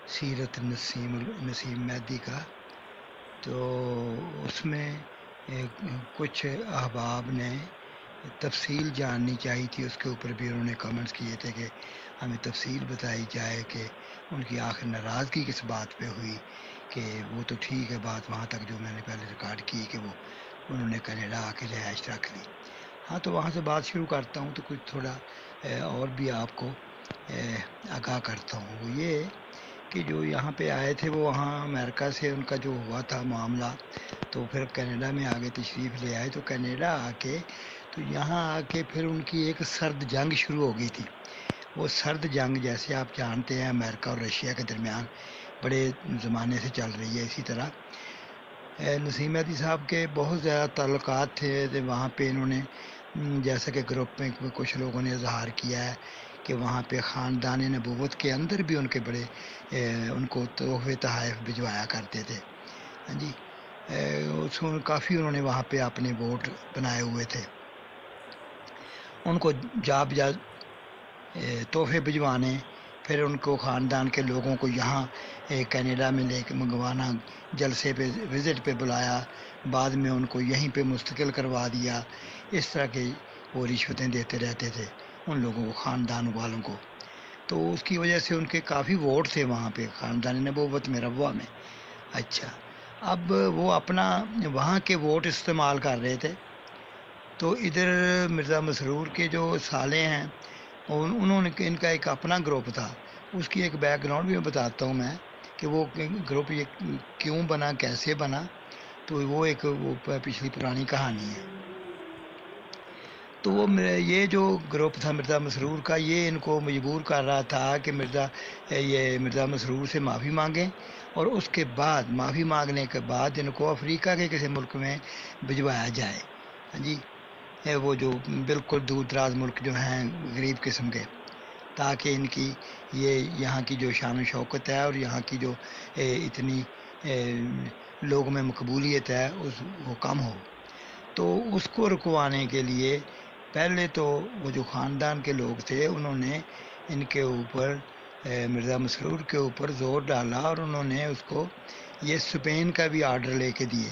سیرت نسیم مہدی کا، تو اس میں کچھ احباب نے تفصیل جاننی چاہی تھی، اس کے اوپر بھی انہوں نے کمنٹس کیے تھے کہ ہمیں تفصیل بتائی جائے کہ ان کی آخر ناراضگی کس بات پہ ہوئی، کہ وہ تو ٹھیک ہے بات وہاں تک جو میں نے پہلے ریکارڈ کی کہ وہ انہوں نے کینیڈا آ کے رہائش رکھ لی۔ ہاں تو وہاں سے بات شروع کرتا ہوں، تو کچھ تھوڑا اور بھی آپ کو آگاہ کرتا ہوں۔ وہ یہ کہ جو یہاں پہ آئے تھے وہ وہاں امریکہ سے ان کا جو ہوا تھا معاملہ، تو پھر کینیڈا میں آگے تشریف لے آئے، تو کینیڈا آ کے تو یہاں آ کے پھر ان کی ایک سرد جنگ شروع ہو گئی تھی۔ وہ سرد جنگ جیسے آپ جانتے ہیں امریکہ اور رشیا کے درمیان بڑے زمانے سے چل رہی ہے، اسی طرح نسیم مہدی صاحب کے بہت زیادہ تعلقات تھے وہاں پہ۔ انہوں نے جیسا کہ گروپ میں کچھ لوگوں نے اظہار کیا ہے کہ وہاں پہ خاندان نبوت کے اندر بھی ان کے بڑے ان کو تحفے تحائف بھجوایا کرتے تھے۔ ہاں جی، اس میں کافی انہوں نے وہاں پہ اپنے ووٹ بنائے ہوئے تھے، ان کو جا بجا تحفے بھجوانے، پھر ان کو خاندان کے لوگوں کو یہاں کینیڈا میں لے کے منگوانا، جلسے پہ وزٹ پہ بلایا، بعد میں ان کو یہیں پہ مستقل کروا دیا۔ اس طرح کے وہ رشوتیں دیتے رہتے تھے ان لوگوں کو، خاندان والوں کو۔ تو اس کی وجہ سے ان کے کافی ووٹ تھے وہاں پہ خاندان نبوت میں، ربوہ میں۔ اچھا، اب وہ اپنا وہاں کے ووٹ استعمال کر رہے تھے، تو ادھر مرزا مسرور کے جو سالے ہیں انہوں نے ان کا ایک اپنا گروپ تھا، اس کی ایک بیک گراؤنڈ بھی میں بتاتا ہوں میں کہ وہ گروپ یہ کیوں بنا، کیسے بنا، تو وہ ایک وہ پچھلی پرانی کہانی ہے۔ تو وہ یہ جو گروپ تھا مرزا مسرور کا، یہ ان کو مجبور کر رہا تھا کہ یہ مرزا مسرور سے معافی مانگیں، اور اس کے بعد معافی مانگنے کے بعد ان کو افریقہ کے کسی ملک میں بھجوایا جائے۔ ہاں جی، وہ جو بالکل دور دراز ملک جو ہیں غریب قسم کے، تاکہ ان کی یہ یہاں کی جو شان و شوکت ہے اور یہاں کی جو اتنی لوگوں میں مقبولیت ہے وہ کم ہو۔ تو اس کو رکوانے کے لیے پہلے تو وہ جو خاندان کے لوگ تھے انہوں نے ان کے اوپر مرزا مسرور کے اوپر زور ڈالا، اور انہوں نے اس کو یہ اسپین کا بھی آرڈر لے کے دیے۔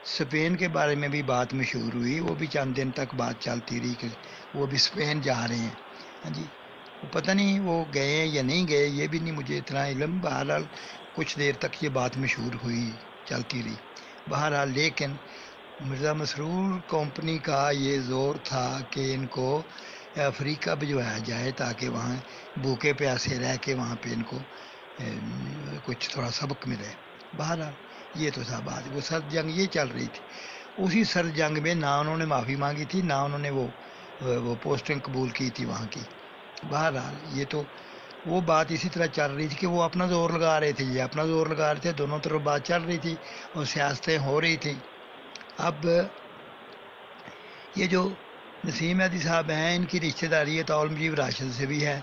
اسپین کے بارے میں بھی بات مشہور ہوئی، وہ بھی چند دن تک بات چلتی رہی کہ وہ بھی اسپین جا رہے ہیں۔ ہاں جی، وہ پتہ نہیں وہ گئے ہیں یا نہیں گئے، یہ بھی نہیں مجھے اتنا علم، بہرحال کچھ دیر تک یہ بات مشہور ہوئی، چلتی رہی بہرحال۔ لیکن مرزا مسرور کمپنی کا یہ زور تھا کہ ان کو افریقہ بھجوایا جائے، تاکہ وہاں بھوکے پیاسے رہ کے وہاں پہ ان کو کچھ تھوڑا سبق ملے۔ بہرحال یہ تو تھا بات، وہ سرد جنگ یہ چل رہی تھی۔ اسی سرد جنگ میں نہ انہوں نے معافی مانگی تھی، نہ انہوں نے وہ پوسٹنگ قبول کی تھی وہاں کی۔ بہرحال یہ تو وہ بات اسی طرح چل رہی تھی کہ وہ اپنا زور لگا رہے تھے، یہ اپنا زور لگا رہے تھے، دونوں طرف بات چل رہی تھی اور سیاستیں ہو رہی تھیں۔ اب یہ جو نسیم مہدی صاحب ہیں ان کی رشتہ داری ہے طول مجیب راشد سے بھی ہے،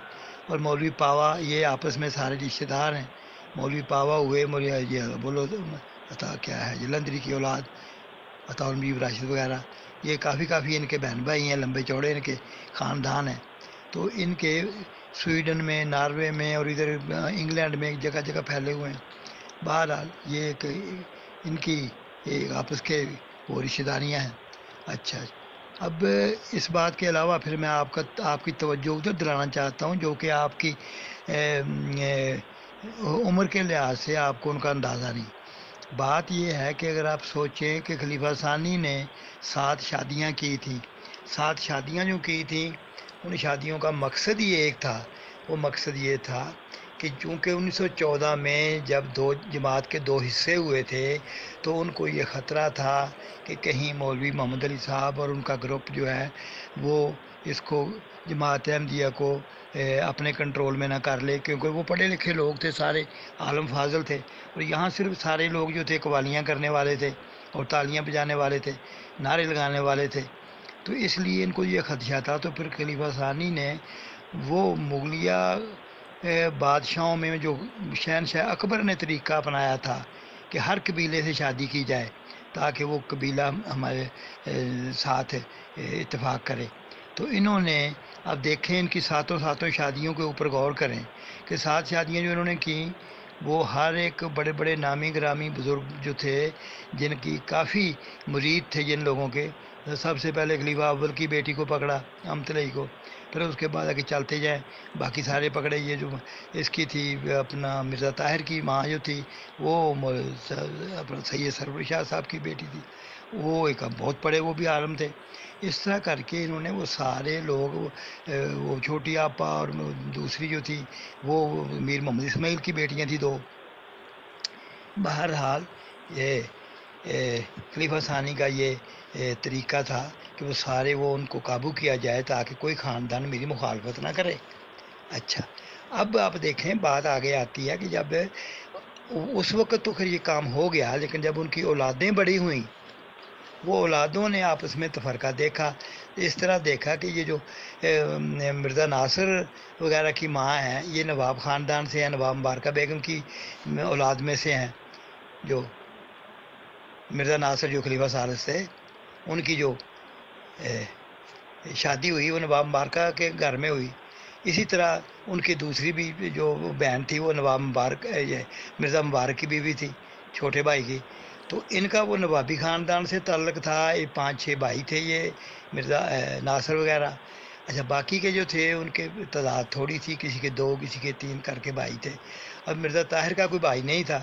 اور مولوی پاوا، یہ آپس میں سارے رشتہ دار ہیں۔ مولوی پاوا ہوئے، یہ بولو عطا کیا ہے جلندری کی اولاد، طول مجیب راشد وغیرہ، یہ کافی ان کے بہن بھائی ہیں، لمبے چوڑے ان کے خاندان ہیں۔ تو ان کے سویڈن میں، ناروے میں اور ادھر انگلینڈ میں جگہ جگہ پھیلے ہوئے ہیں۔ بہرحال یہ ایک ان کی آپس کے وہ رشتہ داریاں ہیں۔ اچھا، اب اس بات کے علاوہ پھر میں آپ کی توجہ ادھر دلانا چاہتا ہوں، جو کہ آپ کی عمر کے لحاظ سے آپ کو ان کا اندازہ نہیں۔ بات یہ ہے کہ اگر آپ سوچیں کہ خلیفہ ثانی نے 7 شادیاں کی تھیں، 7 شادیاں جو کی تھیں ان شادیوں کا مقصد ہی ایک تھا۔ وہ مقصد یہ تھا کہ چونکہ 1914 میں جب جماعت کے 2 حصے ہوئے تھے تو ان کو یہ خطرہ تھا کہ کہیں مولوی محمد علی صاحب اور ان کا گروپ جو ہے وہ اس کو جماعت احمدیہ کو اپنے کنٹرول میں نہ کر لے، کیونکہ وہ پڑھے لکھے لوگ تھے، سارے عالم فاضل تھے، اور یہاں صرف سارے لوگ جو تھے قوالیاں کرنے والے تھے اور تالیاں بجانے والے تھے، نعرے لگانے والے تھے۔ تو اس لیے ان کو یہ خدشہ تھا، تو پھر خلیفہ ثانی نے وہ مغلیہ بادشاہوں میں جو شہنشاہ اکبر نے طریقہ اپنایا تھا کہ ہر قبیلے سے شادی کی جائے تاکہ وہ قبیلہ ہمارے ساتھ اتفاق کرے۔ تو انہوں نے اب دیکھیں ان کی 7 شادیوں کے اوپر غور کریں کہ 7 شادیاں جو انہوں نے کیں وہ ہر ایک بڑے بڑے نامی گرامی بزرگ جو تھے، جن کی کافی مرید تھے جن لوگوں کے، سب سے پہلے خلیفہ اول کی بیٹی کو پکڑا، امتلئی کو، پھر اس کے بعد آگے چلتے جائیں باقی سارے پکڑے۔ یہ جو اس کی تھی اپنا مرزا طاہر کی ماں جو تھی، وہ اپنا سید سرور شاہ صاحب کی بیٹی تھی، وہ ایک بہت بڑے وہ بھی عالم تھے۔ اس طرح کر کے انہوں نے وہ سارے لوگ، وہ چھوٹی آپا اور دوسری جو تھی وہ میر محمد اسماعیل کی بیٹیاں تھیں دو۔ بہرحال یہ خلیفہ ثانی کا یہ طریقہ تھا کہ وہ سارے وہ ان کو قابو کیا جائے تاکہ کوئی خاندان میری مخالفت نہ کرے۔ اچھا، اب آپ دیکھیں بات آگے آتی ہے کہ جب اس وقت تو پھر یہ کام ہو گیا، لیکن جب ان کی اولادیں بڑی ہوئیں، وہ اولادوں نے آپس میں تفرقہ دیکھا، اس طرح دیکھا کہ یہ جو مرزا ناصر وغیرہ کی ماں ہیں، یہ نواب خاندان سے ہیں، نواب مبارکہ بیگم کی اولاد میں سے ہیں۔ جو مرزا ناصر جو خلیفہ ثالث تھے، ان کی جو شادی ہوئی وہ نواب مبارکہ کے گھر میں ہوئی۔ اسی طرح ان کی دوسری بھی جو بہن تھی وہ نواب مبارک یہ مرزا مبارک کی بیوی تھی، چھوٹے بھائی کی۔ تو ان کا وہ نوابی خاندان سے تعلق تھا، یہ 5-6 بھائی تھے یہ مرزا ناصر وغیرہ۔ اچھا، باقی کے جو تھے ان کے تعداد تھوڑی تھی، کسی کے 2 کسی کے 3 کر کے بھائی تھے۔ اب مرزا طاہر کا کوئی بھائی نہیں تھا،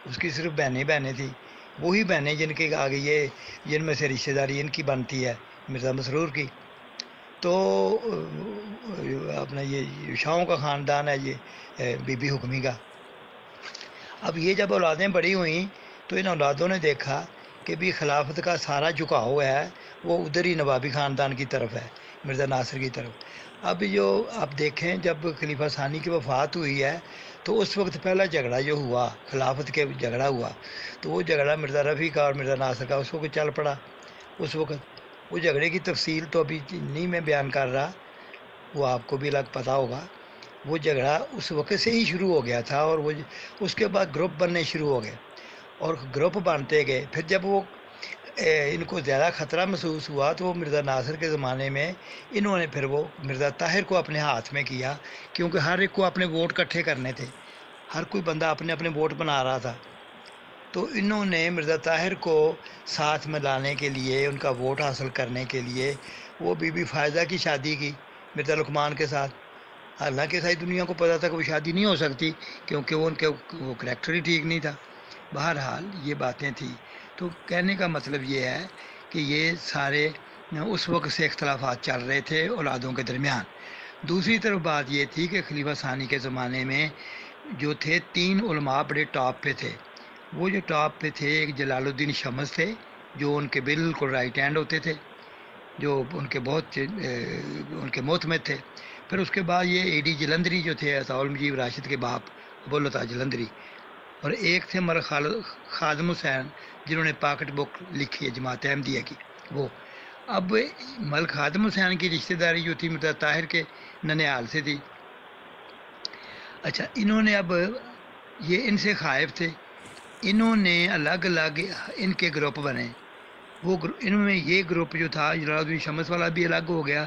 اس کی صرف بہنیں تھیں، وہی بہنیں جن کے آگے یہ جن میں سے رشتہ داری ان کی بنتی ہے مرزا مسرور کی۔ تو اپنا یہ شاہوں کا خاندان ہے یہ بی بی حکمی کا۔ اب یہ جب اولادیں بڑی ہوئیں تو ان اولادوں نے دیکھا کہ بھی خلافت کا سارا جھکاؤ ہے وہ ادھر ہی نوابی خاندان کی طرف ہے، مرزا ناصر کی طرف۔ اب جو آپ دیکھیں جب خلیفہ ثانی کی وفات ہوئی ہے تو اس وقت پہلا جھگڑا جو ہوا خلافت کے جھگڑا ہوا، تو وہ جھگڑا مرزا رفیع کا اور مرزا ناصر کا اس وقت چل پڑا۔ اس وقت وہ جھگڑے کی تفصیل تو ابھی نہیں میں بیان کر رہا، وہ آپ کو بھی الگ پتہ ہوگا۔ وہ جھگڑا اس وقت سے ہی شروع ہو گیا تھا، اور وہ اس کے بعد گروپ بننے شروع ہو گئے، اور گروپ بنتے گئے۔ پھر جب وہ ان کو زیادہ خطرہ محسوس ہوا تو وہ مرزا ناصر کے زمانے میں انہوں نے پھر وہ مرزا طاہر کو اپنے ہاتھ میں کیا، کیونکہ ہر ایک کو اپنے ووٹ اکٹھے کرنے تھے، ہر کوئی بندہ اپنے اپنے ووٹ بنا رہا تھا۔ تو انہوں نے مرزا طاہر کو ساتھ میں لانے کے لیے، ان کا ووٹ حاصل کرنے کے لیے، وہ بی بی فائزہ کی شادی کی مرزا لقمان کے ساتھ۔ حالانکہ ساری دنیا کو پتہ تھا کہ وہ شادی نہیں ہو سکتی کیونکہ وہ ان کے وہ کریکٹر ہی ٹھیک نہیں تھا۔ بہرحال یہ باتیں تھیں۔ تو کہنے کا مطلب یہ ہے کہ یہ سارے اس وقت سے اختلافات چل رہے تھے اولادوں کے درمیان۔ دوسری طرف بات یہ تھی کہ خلیفہ ثانی کے زمانے میں جو تھے 3 علماء بڑے ٹاپ پہ تھے۔ وہ جو ٹاپ پہ تھے، ایک جلال الدین شمس تھے جو ان کے بالکل رائٹ ہینڈ ہوتے تھے، جو ان کے بہت ان کے معتمد تھے۔ پھر اس کے بعد یہ اے ڈی جلندری جو تھے، عطاء المجید راشد کے باپ ابوالعطا جلندری، اور ایک تھے ملک خادم حسین جنہوں نے پاکٹ بک لکھی ہے جماعت احمدیہ کی وہ۔ اب ملک خادم حسین کی رشتہ داری جو تھی مرزا طاہر کے ننیال سے تھی۔ اچھا، انہوں نے اب یہ ان سے خائف تھے، انہوں نے الگ الگ ان کے گروپ بنے۔ وہ انہوں میں یہ گروپ جو تھا جلال الدین شمس والا بھی الگ ہو گیا،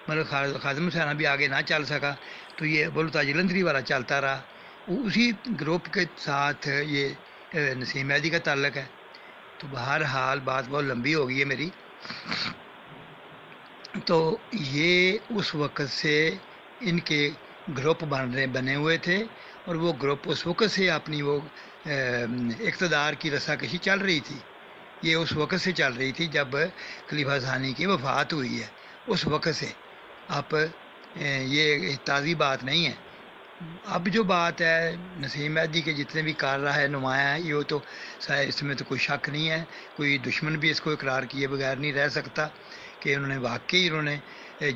مطلب خادم حسین بھی آگے نہ چل سکا، تو یہ ابوالعطا جلندری والا چلتا رہا۔ اسی گروپ کے ساتھ یہ نسیم مہدی کا تعلق ہے۔ تو بہرحال بات بہت لمبی ہو گئی ہے میری۔ تو یہ اس وقت سے ان کے گروپ بنے ہوئے تھے، اور وہ گروپ اس وقت سے اپنی وہ اقتدار کی رسا کشی چل رہی تھی۔ یہ اس وقت سے چل رہی تھی جب خلیفہ ثانی کی وفات ہوئی ہے، اس وقت سے۔ اب یہ تازی بات نہیں ہے۔ اب جو بات ہے نسیم مہدی کے جتنے بھی کاررواہ ہے نمایاں ہیں، یہ تو اس میں تو کوئی شک نہیں ہے، کوئی دشمن بھی اس کو اقرار کیے بغیر نہیں رہ سکتا کہ انہوں نے واقعی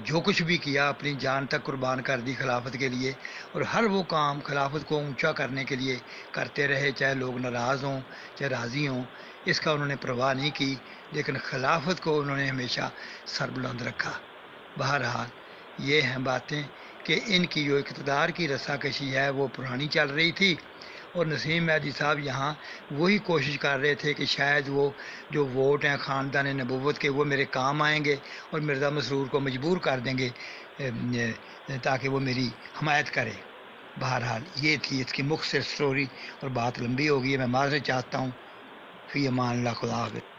جو کچھ بھی کیا اپنی جان تک قربان کر دی خلافت کے لیے، اور ہر وہ کام خلافت کو اونچا کرنے کے لیے کرتے رہے، چاہے لوگ ناراض ہوں چاہے راضی ہوں، اس کا انہوں نے پرواہ نہیں کی، لیکن خلافت کو انہوں نے ہمیشہ سربلند رکھا۔ بہرحال یہ ہیں باتیں کہ ان کی جو اقتدار کی رسا کشی ہے وہ پرانی چل رہی تھی، اور نسیم مہدی صاحب یہاں وہی کوشش کر رہے تھے کہ شاید وہ جو ووٹ ہیں خاندان نبوت کے وہ میرے کام آئیں گے، اور مرزا مسرور کو مجبور کر دیں گے تاکہ وہ میری حمایت کرے۔ بہرحال یہ تھی اس کی مختصر سٹوری، اور بات لمبی ہو گئی ہے، میں معذرت چاہتا ہوں. فی امان اللہ، خدا حافظ.